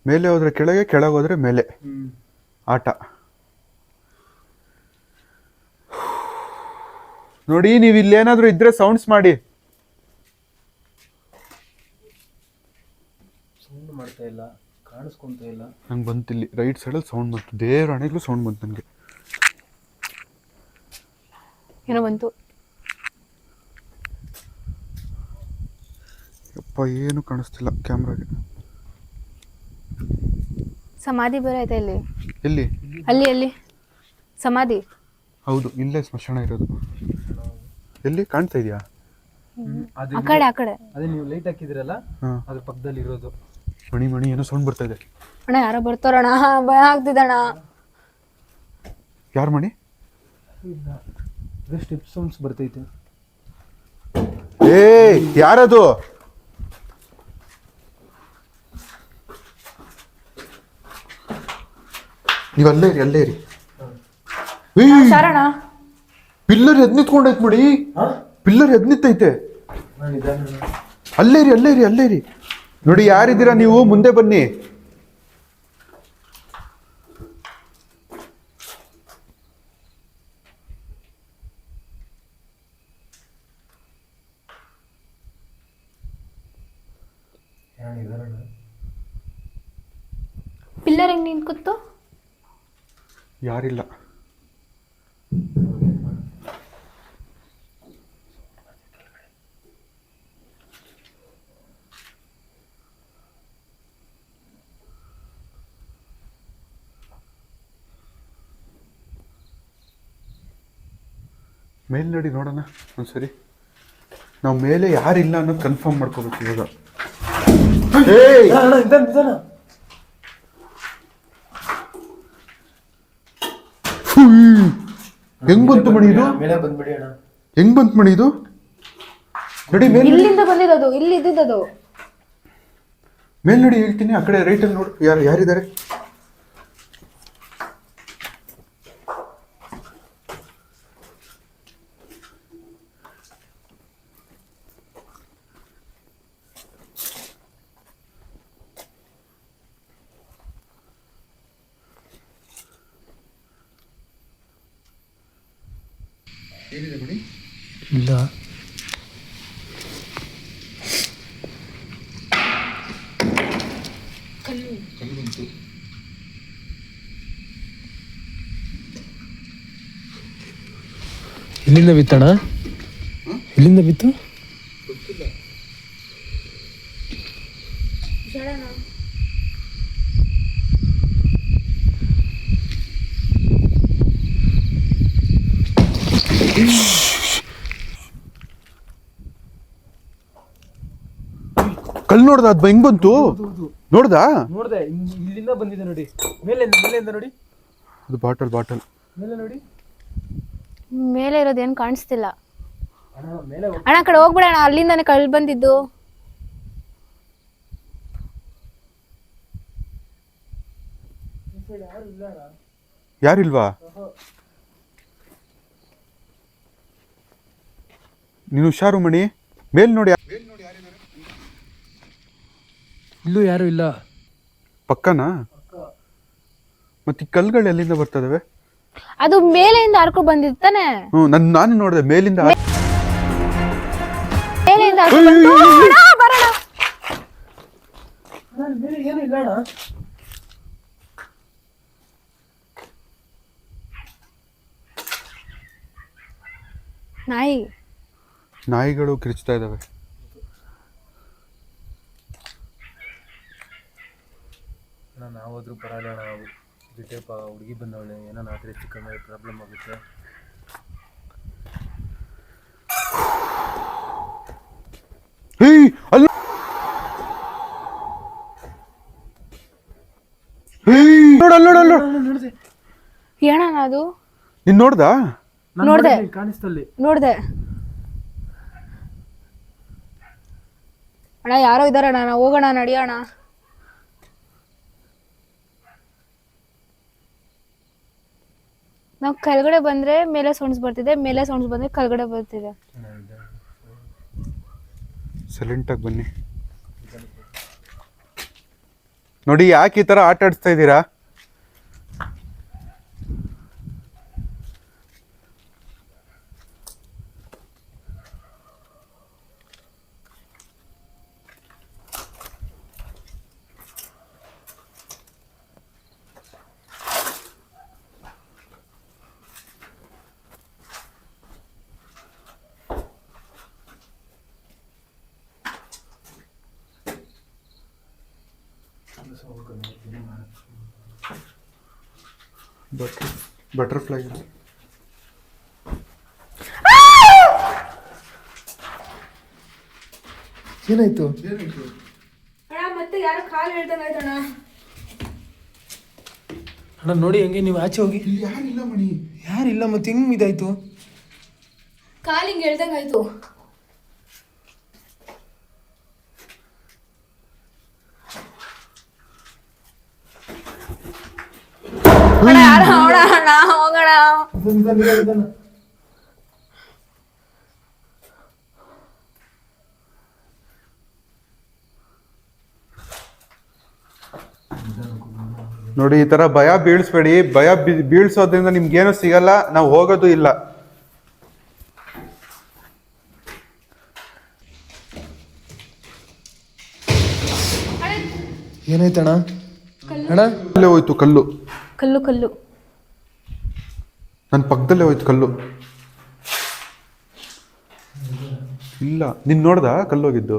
ಮೇಲೆ ಹೋದ್ರೆ ಕೆಳಗೆ, ಕೆಳಗೆ ಹೋದ್ರೆ ಮೇಲೆ. ಆಟ ನೋಡಿ. ನೀವು ಇಲ್ಲೇನಾದ್ರೂ ಇದ್ರೆ ಸೌಂಡ್ಸ್ ಮಾಡಿ. ಸೌಂಡ್ ಮಾಡ್ತಾ ಇಲ್ಲ, ಕಾಣಿಸ್ಕೊಂತ ಇಲ್ಲ. ನಂಗೆ ಬಂತಿಲ್ಲಿ ರೈಟ್ ಸೈಡಲ್ಲಿ ಸೌಂಡ್ ಬಂತು, ದೇವ್ರ ಹಣೆಗ್ಲೂ ಸೌಂಡ್ ಬಂತು ನನಗೆ. ಏನೋ ಬಂತು. ಯಪ್ಪ, ಏನು ಕಾಣಿಸ್ತಿಲ್ಲ ಕ್ಯಾಮ್ರಾಗೆ. ಸಮಾಧಿ ಬೇರೆ ಆಯ್ತಾ ಇಲ್ಲಿ? ಎಲ್ಲಿ? ಅಲ್ಲಿ ಅಲ್ಲಿ ಸಮಾಧಿ. ಹೌದು, ಇಲ್ಲೇ ಸ್ಮಶಾನ ಇರೋದು. ಎಲ್ಲಿ ಕಾಣ್ತಾ ಇದೆಯಾ? ಆ ಕಡೆ, ಆ ಕಡೆ. ಅದೇ ನೀವು ಲೈಟ್ ಹಾಕಿದ್ರಲ್ಲ, ಅದ್ರ ಪಕ್ಕದಲ್ಲಿ ಇರೋದು. ಮಣಿ ಮಣಿ ಏನೋ ಸೌಂಡ್ ಬರ್ತಾ ಇದೆ. ಅಣ್ಣ ಯಾರೋ ಬರ್ತಾರಣ್ಣ, ಭಯ ಆಗ್ತಿದಣ್ಣ. ಯಾರು ಮಣಿ? ಇಲ್ಲ, ಅದೇ ಸ್ಟೆಪ್ ಸೌಂಡ್ಸ್ ಬರ್ತೈತೆ. ಏ, ಯಾರದು? ನೀವು ಅಲ್ಲೇ ಇರಿ, ಅಲ್ಲೇ ಇರಿ. ಶರಣ, ಪಿಲ್ಲರ್ ಎದ್ ನಿಂತ್ಕೊಂಡೈತ್ ಮಡಿ, ಪಿಲ್ಲರ್ ಎದ್ ನಿಂತೈತೆ. ಅಲ್ಲೇ ಇರಿ, ಅಲ್ಲೇ ಇರಿ, ಅಲ್ಲೇ ಇರಿ. ನೋಡಿ, ಯಾರಿದ್ದೀರಾ ನೀವು? ಮುಂದೆ ಬನ್ನಿ. ಪಿಲ್ಲರ್ ಹೆಂಗ್ ನಿಂತ್ಕೊತ್ತು? ಯಾರಿಲ್ಲ. ಮೇಲ್ ನೋಡಿ ನೋಡೋಣ ಒಂದ್ಸರಿ. ನಾವು ಮೇಲೆ ಯಾರಿಲ್ಲ ಅನ್ನೋದು ಕನ್ಫರ್ಮ್ ಮಾಡ್ಕೋಬೇಕು ಇವಾಗ. ಹೆಂಗ್ ಬಂತು ಮಣಿ ಇದು? ಮೇಲೆ ಬಂದ್ಬಿಡಿ ಅಣ್ಣ. ಹೆಂಗ್ ಬಂತು ಮಣಿ ಇದು? ನೋಡಿ ಮೇಲ್, ಇಲ್ಲಿಂದ ಬಂದಿದ್ದು, ಇಲ್ಲಿ ಇದ್ದಿದ್ದು. ಮೇಲ್ ನೋಡಿ, ಹೇಳ್ತೀನಿ. ಆ ಕಡೆ ರೈಟ್ ಅಲ್ಲಿ ನೋಡು, ಯಾರಿದ್ದಾರೆ? ಏನಿದೆ ಮಣಿ? ಇಲ್ಲ, ಕಲ್ಲು ಬಂತು. ಇಲ್ಲಿಂದ ಬಿತ್ತಣ್ಣ? ಇಲ್ಲಿಂದ ಬಿತ್ತು? ಗೊತ್ತಿಲ್ಲ. ಕಲ್ಲು ನೋಡ್ದ? ಅದ್ ಹೆಂಗ್ ಬಂತು ನೋಡ್ದ? ನೋಡ್ದೆ, ಇಲ್ಲಿಂದ ಬಂದಿದೆ ನೋಡಿ. ಮೇಲೆಯಿಂದ ನೋಡಿ. ಅದು ಬಾಟಲ್ ಮೇಲೆ ನೋಡಿ. ಮೇಲೆ ಇರೋದು ಏನು ಕಾಣಿಸ್ತಿಲ್ಲ ಅಣ್ಣ. ಮೇಲೆ ಅಣ್ಣ, ಆ ಕಡೆ ಹೋಗ್ಬಿಡೋಣ, ಅಲ್ಲಿಂದಾನೆ ಕಳ್ಳು ಬಂದಿದ್ದು. ಯಾರಿಲ್ವಾ? ನೀನು ಹುಷಾರು ಮಣಿ. ಮೇಲ್ ನೋಡಿ. ಇಲ್ಲೂ ಯಾರು ಇಲ್ಲ. ಪಕ್ಕನಾ? ಮತ್ತೆ ಈ ಕಲ್ಗಳು ಎಲ್ಲಿಂದ ಬರ್ತದವೆ? ಅದು ಮೇಲೆಯಿಂದ ಹರ್ಕೊಂಡು ಬಂದಿತ್ತಾನೆ. ನಾನು ನೋಡಿದೆ ಮೇಲಿಂದ. ಮೇಲೆಯಿಂದ ಹರ್ಕೊಂಡು ಬಂತು. ಅಣ್ಣ, ಬರೋಣ. ಮೇಲೆ ಏನು ಇಲ್ಲ ಅಣ್ಣ. ನಾಯಿಗಳು ಕಿರ್ಚ್ತಾ ಇದಾವೆ. ನಾವಾದ್ರೂ ಬರಲ್ಲ ನಾವು. ಬಿಟ್ಟೆಪ್ಪ, ಹುಡುಗಿ ಬಂದವಳೆ, ಏನೋ ರಾತ್ರಿ ಚಿಕ್ಕ ಮೇಲೆ ಪ್ರಾಬ್ಲಮ್ ಆಗುತ್ತೆ. ಏನಣ್ಣ ಅದು? ನೀನ್ ನೋಡ್ದಾ? ನೋಡ್ದೆ, ಕಾಣಿಸ್ತಲ್ಲಿ ನೋಡ್ದೆ. ಅಣ್ಣ, ಯಾರೋ ಇದಾರಣ್ಣ, ನಾವು ಹೋಗೋಣ, ನಡಿಯೋಣ. ನಾವು ಕೆಳಗಡೆ ಬಂದ್ರೆ ಮೇಲೆ ಸೌಂಡ್ಸ್ ಬರ್ತಿದೆ, ಮೇಲೆ ಸೌಂಡ್ಸ್ ಬಂದ್ರೆ ಕೆಳಗಡೆ ಬರ್ತಿದೆ. ಸೈಲೆಂಟಾಗಿ ಬನ್ನಿ. ನೋಡಿ ಯಾಕೆ ಈ ಥರ ಆಟ ಆಡಿಸ್ತಾ ಇದ್ದೀರಾ? ಬಟರ್ಫ್ಲೈ ಏನಾಯ್ತು? ಮತ್ತೆ ಯಾರು ಕಾಲು ಹೇಳ್ದಂಗಾಯ್ತಣ್ಣ. ಅಣ್ಣ ನೋಡಿ ಹೆಂಗೆ, ನೀವು ಆಚೆ ಹೋಗಿ. ಯಾರಿಲ್ಲ ಮಣಿ, ಯಾರಿಲ್ಲ, ಮತ್ತೆ ಹೆಂಗ್ ಇದಾಯ್ತು? ಕಾಲು ಹಿಂಗೆ ಹೇಳ್ದಂಗಾಯ್ತು. ಹೋಗೋಣ. ನೋಡಿ ಈ ತರ ಭಯ ಬೀಳ್ಸ್ಬೇಡಿ. ಭಯ ಬೀಳ್ಸೋದ್ರಿಂದ ನಿಮ್ಗೇನು ಸಿಗಲ್ಲ, ನಾವು ಹೋಗೋದು ಇಲ್ಲ. ಏನಾಯ್ತಣ್ಣ? ಅಣ್ಣ ಅಲ್ಲೇ ಹೋಯ್ತು ಕಲ್ಲು. ಕಲ್ಲು ಕಲ್ಲು ನನ್ನ ಪಕ್ಕದಲ್ಲೇ ಹೋಯ್ತು ಕಲ್ಲು. ಇಲ್ಲ, ನೀನ್ ನೋಡ್ದ ಕಲ್ಲು ಹೋಗಿದ್ದು?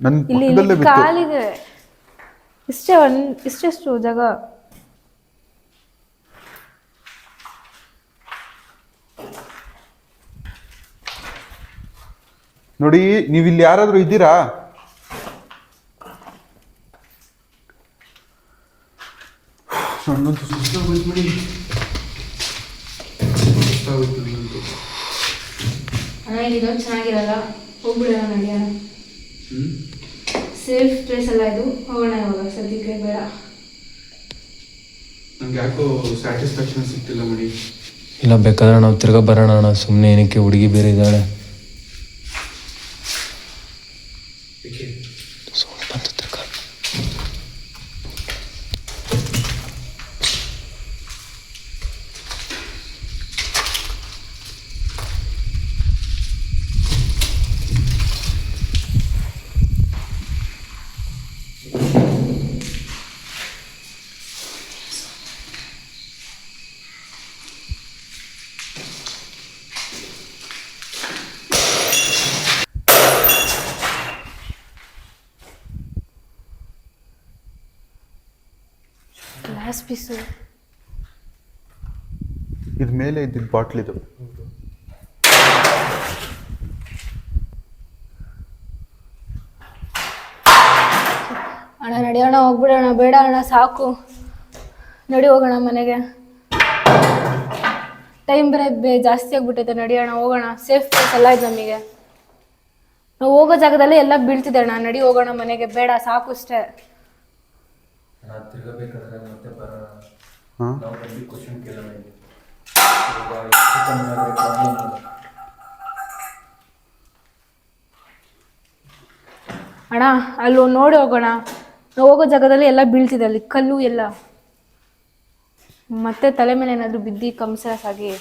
ನನ್ನ ಇಲ್ಲಿ ಪಕ್ಕದಲ್ಲೇ ಬಿತ್ತು. ಕಾಲಿಗೆ ಇಷ್ಟೆಷ್ಟು ಜಾಗ. ನೋಡಿ ನೀವಿಲ್ಲಿ ಯಾರಾದ್ರೂ ಇದ್ದೀರಾ? ನನ್ನಂತೂ ಸುಸ್ತಾಗೋಯ್ತು ಮಣಿ. ಅಣ್ಣ ಇದೊಂದು ಚೆನ್ನಾಗಿರಲ್ಲ, ಹೋಗ್ಬಿಡೋಣ ನಡೆಯೋಣ. ಸೇಫ್ ಪ್ಲೇಸ್ ಎಲ್ಲ ಇದು, ಹೋಗೋಣ ಇವಾಗ, ಸದ್ಯಕ್ಕೆ ಬೇಡ. ನಂಗೆ ಯಾಕೋ ಸ್ಯಾಟಿಸ್ಫ್ಯಾಕ್ಷನ್ ಸಿಗ್ತಿಲ್ಲ ಮಣಿ. ಇಲ್ಲ, ಬೇಕಾದ್ರೆ ನಾವು ತಿರ್ಗಾ ಬರೋಣ ಅಣ್ಣ. ಸುಮ್ಮನೆ ಏನಕ್ಕೆ, ಹುಡುಗಿ ಬೇರೆ ಇದ್ದಾಳೆ. Glass piece. ಇದು ಮೇಲೆ ಇದ್ದಿದ್ದು ಬಾಟ್ಲ್ ಇದು. ಅಣ್ಣ ನಡೆಯೋಣ, ಹೋಗ್ಬಿಡೋಣ. ಬೇಡ ಅಣ್ಣ, ಸಾಕು, ನಡಿ ಹೋಗೋಣ ಮನೆಗೆ. ಟೈಮ್ ಬೇರೆ ಜಾಸ್ತಿ ಆಗ್ಬಿಟ್ಟೈತೆ, ನಡಿಯೋಣ ಹೋಗೋಣ. ಸೇಫ್ ಪ್ಲೇಸ್ ಎಲ್ಲ ಇದೆ ನಮಗೆ. ನಾವು ಹೋಗೋ ಜಾಗದಲ್ಲಿ ಎಲ್ಲ ಬೀಳ್ತಿದೆ ಅಣ್ಣ, ನಡಿ ಹೋಗೋಣ ಮನೆಗೆ. ಬೇಡ, ಸಾಕು ಅಷ್ಟೇ. ತಿರ್ಗಬೇಕಾದ್ರೆ ಮತ್ತೆ ಬರೋಣ. ಹಾಂ, ನಾವು ಬಂದು ಕ್ವಶನ್ ಕೇಳೋಣ. ಅಣ್ಣ ಅಲ್ಲಿ ನೋಡಿ ಹೋಗೋಣ. ನಾವು ಹೋಗೋ ಜಾಗದಲ್ಲಿ ಎಲ್ಲ ಬೀಳ್ತಿದೆ, ಅಲ್ಲಿ ಕಲ್ಲು ಎಲ್ಲ. ಮತ್ತೆ ತಲೆ ಮೇಲೆ ಏನಾದರೂ ಬಿದ್ದು ಕಂಸಾಸ್ ಆಗಿ.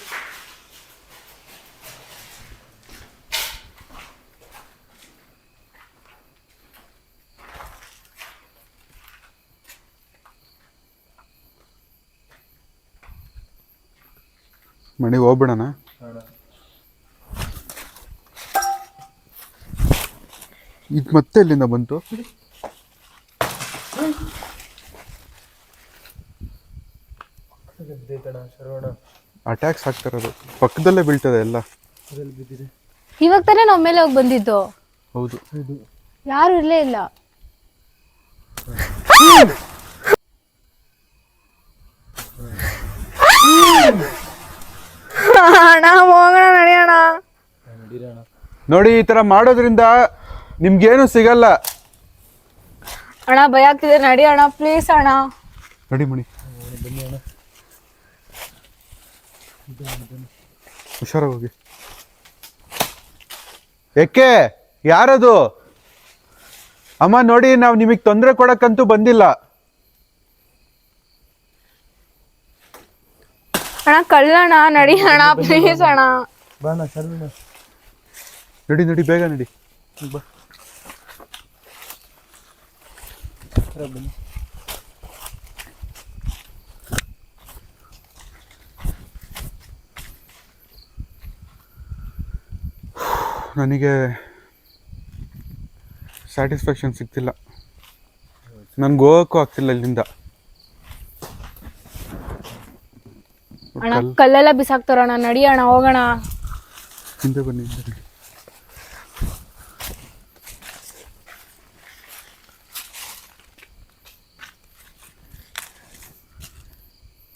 ಮನೆಗೆ ಹೋಗ್ಬಿಡೋಣ. ಇದು ಮತ್ತೆ ಎಲ್ಲಿಂದ ಬಂತು? ಅಟ್ಯಾಕ್ಸ್ ಆಗ್ತಿರೋದು ಪಕ್ಕದಲ್ಲೇ ಬೀಳ್ತದೆ ಎಲ್ಲ. ಇವಾಗ ತಾನೇ ನಾವು ಮೇಲೆ ಹೋಗಿ ಬಂದಿದ್ದು. ಹೌದು, ಯಾರು ಇರಲೇ ಇಲ್ಲ. ಅಣ್ಣ ಹೋಗೋಣ, ನಡೆಯೋಣ. ನೋಡಿ ಈ ತರ ಮಾಡೋದ್ರಿಂದ ನಿಮ್ಗೇನು ಸಿಗಲ್ಲ. ಅಣ್ಣ ಭಯ ಆಗ್ತಿದೆ, ನಡೆಯೋಣ ಪ್ಲೀಸ್ ಅಣ್ಣ. ನಡಿ ಮಣಿ. ಹುಷಾರಾಗಿ ಹೋಗಿ. ಏಕೆ ಯಾರದು? ಅಮ್ಮ ನೋಡಿ, ನಾವು ನಿಮಗೆ ತೊಂದರೆ ಕೊಡಕ್ಕಂತೂ ಬಂದಿಲ್ಲ. ಅಣ್ಣ ಕಳ್ಳಣ್ಣ, ನಡಿ ಅಣ್ಣ ಪ್ಲೀಸ್ ಅಣ್ಣ. ಬಾ ನಾ ಶರ್ಮಿನ ನಡಿ ನಡಿ ಬೇಗ ನಡಿ ಬಾ. ಬನ್ನಿ. ನನಗೆ ಸ್ಯಾಟಿಸ್ಫ್ಯಾಕ್ಷನ್ ಸಿಗ್ತಿಲ್ಲ. ನನ್ಗೆ ಹೋಗೋಕ್ಕೂ ಆಗ್ತಿಲ್ಲ ಇಲ್ಲಿಂದ. ಅಣ್ಣ ಕಲ್ಲೆಲ್ಲ ಬಿಸಾಕ್ತಾರಣ್ಣ, ನಡಿ ಅಣ್ಣ ಹೋಗೋಣ. ಹಿಂದೆ ಬನ್ನಿ, ಹಿಂದೆ ಬನ್ನಿ.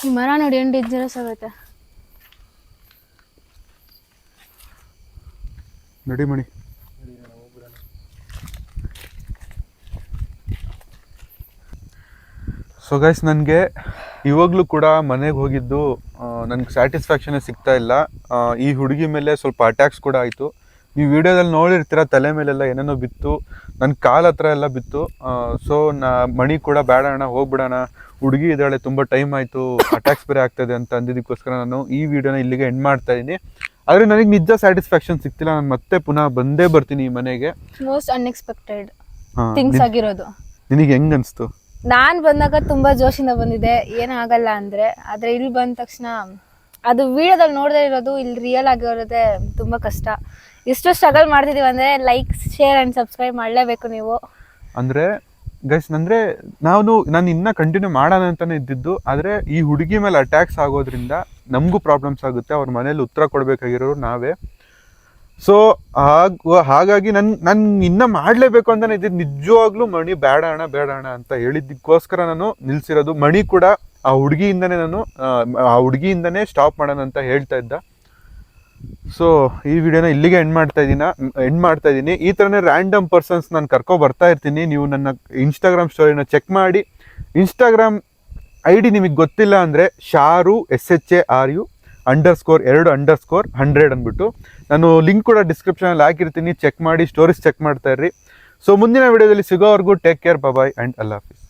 ಈ ಮರ ನೋಡಿ ಏನು ಡೇಂಜರಸ್ ಆಗತ್ತೆ. ನಡಿ ಮಣಿ. ಸೊ ಗೈಸ್, ನನಗೆ ಇವಾಗಲೂ ಕೂಡ ಮನೆಗೆ ಹೋಗಿದ್ದು ನನಗೆ ಸ್ಯಾಟಿಸ್ಫ್ಯಾಕ್ಷನೇ ಸಿಗ್ತಾ ಇಲ್ಲ. ಈ ಹುಡುಗಿ ಮೇಲೆ ಸ್ವಲ್ಪ ಅಟ್ಯಾಕ್ಸ್ ಕೂಡ ಆಯಿತು. ನೀವು ವಿಡಿಯೋದಲ್ಲಿ ನೋಡಿರ್ತೀರ, ತಲೆ ಮೇಲೆಲ್ಲ ಏನೇನೋ ಬಿತ್ತು, ನನ್ನ ಕಾಲು ಹತ್ರ ಎಲ್ಲ ಬಿತ್ತು. ಸೊ ಮಣಿ ಕೂಡ ಬೇಡ ಅಣ್ಣ ಹೋಗ್ಬಿಡೋಣ, ಹುಡುಗಿ ಇದ್ದಾಳೆ, ತುಂಬ ಟೈಮ್ ಆಯಿತು, ಅಟ್ಯಾಕ್ಸ್ ಬೇರೆ ಆಗ್ತಾಯಿದೆ ಅಂತ ಅಂದಿದ್ದಕ್ಕೋಸ್ಕರ ನಾನು ಈ ವಿಡಿಯೋನ ಇಲ್ಲಿಗೆ ಎಂಡ್ ಮಾಡ್ತಾ ಇದ್ದೀನಿ. ಆದರೆ ನನಗೆ ನಿಜ ಸ್ಯಾಟಿಸ್ಫ್ಯಾಕ್ಷನ್ ಸಿಗ್ತಿಲ್ಲ. ನಾನು ಮತ್ತೆ ಪುನಃ ಬಂದೇ ಬರ್ತೀನಿ ಈ ಮನೆಗೆ. ಮೋಸ್ಟ್ ಅನ್ಎಕ್ಸ್ಪೆಕ್ಟೆಡ್ ಥಿಂಗ್ಸ್ ಆಗಿರೋದು. ನಿನಗೆ ಹೆಂಗ್ ಅನಿಸ್ತು? ನಾನು ಬಂದಾಗ ತುಂಬಾ ಜೋಶಿಂದ ಬಂದಿದೆ, ಏನಾಗಲ್ಲ ಅಂದ್ರೆ. ಆದ್ರೆ ಇಲ್ಲಿ ಬಂದ ತಕ್ಷಣ ಅದು ವಿಡಿಯೋದಲ್ಲಿ ನೋಡದೇ ಇರೋದು ಇಲ್ಲಿ ರಿಯಲ್ ಆಗಿರೋದೇ ತುಂಬಾ ಕಷ್ಟ. ಇಷ್ಟು ಸ್ಟ್ರಗಲ್ ಮಾಡ್ತಿದೀವಿ ಅಂದ್ರೆ ಲೈಕ್, ಶೇರ್ ಅಂಡ್ ಸಬ್ಸ್ಕ್ರೈಬ್ ಮಾಡಲೇಬೇಕು ನೀವು. ಅಂದ್ರೆ ಗೈಸ್, ಅಂದ್ರೆ ನಾನು ಇನ್ನ ಕಂಟಿನ್ಯೂ ಮಾಡೋಣ ಅಂತಾನೆ ಇದ್ದಿದ್ದು. ಆದ್ರೆ ಈ ಹುಡುಗಿ ಮೇಲೆ ಅಟ್ಯಾಕ್ಸ್ ಆಗೋದ್ರಿಂದ ನಮಗೂ ಪ್ರಾಬ್ಲಮ್ಸ್ ಆಗುತ್ತೆ. ಅವ್ರ ಮನೇಲಿ ಉತ್ತರ ಕೊಡಬೇಕಾಗಿರೋರು ನಾವೇ. ಸೊ ಹಾಗಾಗಿ ನಾನು ಇನ್ನ ಮಾಡಲೇಬೇಕು ಅಂತಾನೆ ಇದ್ದಿದ್ದು. ನಿಜವಾಗ್ಲೂ ಮಣಿ ಬೇಡ ಅಣ್ಣ ಅಂತ ಹೇಳಿದ್ದಕ್ಕೋಸ್ಕರ ನಾನು ನಿಲ್ಸಿರೋದು. ಮಣಿ ಕೂಡ ಆ ಹುಡುಗಿಯಿಂದನೇ ಸ್ಟಾಪ್ ಮಾಡೋಣ ಅಂತ ಹೇಳ್ತಾ ಇದ್ದ. ಸೊ ಈ ವಿಡಿಯೋನ ಇಲ್ಲಿಗೆ ಎಂಡ್ ಮಾಡ್ತಾ ಇದ್ದೀನಿ. ಈ ಥರನೇ ರ್ಯಾಂಡಮ್ ಪರ್ಸನ್ಸ್ ನಾನು ಬರ್ತಾ ಇರ್ತೀನಿ. ನೀವು ನನ್ನ ಇನ್ಸ್ಟಾಗ್ರಾಮ್ ಸ್ಟೋರಿನ ಚೆಕ್ ಮಾಡಿ. ಇನ್ಸ್ಟಾಗ್ರಾಮ್ ID ನಿಮಗೆ ಗೊತ್ತಿಲ್ಲ ಅಂದರೆ ಶಾರು SHARU _2_100 ಅಂದ್ಬಿಟ್ಟು ನಾನು ಲಿಂಕ್ ಕೂಡ ಡಿಸ್ಕ್ರಿಪ್ಷನಲ್ಲಿ ಹಾಕಿರ್ತೀನಿ. ಚೆಕ್ ಮಾಡಿ, ಸ್ಟೋರೀಸ್ ಚೆಕ್ ಮಾಡ್ತಾ ಇರ್ರಿ. ಸೊ ಮುಂದಿನ ವಿಡಿಯೋದಲ್ಲಿ ಸಿಗೋವರೆಗೂ ಟೇಕ್ ಕೇರ್, ಬಾಯ್ ಆ್ಯಂಡ್ ಅಲ್ಲಾ ಹಾಫಿಸ್.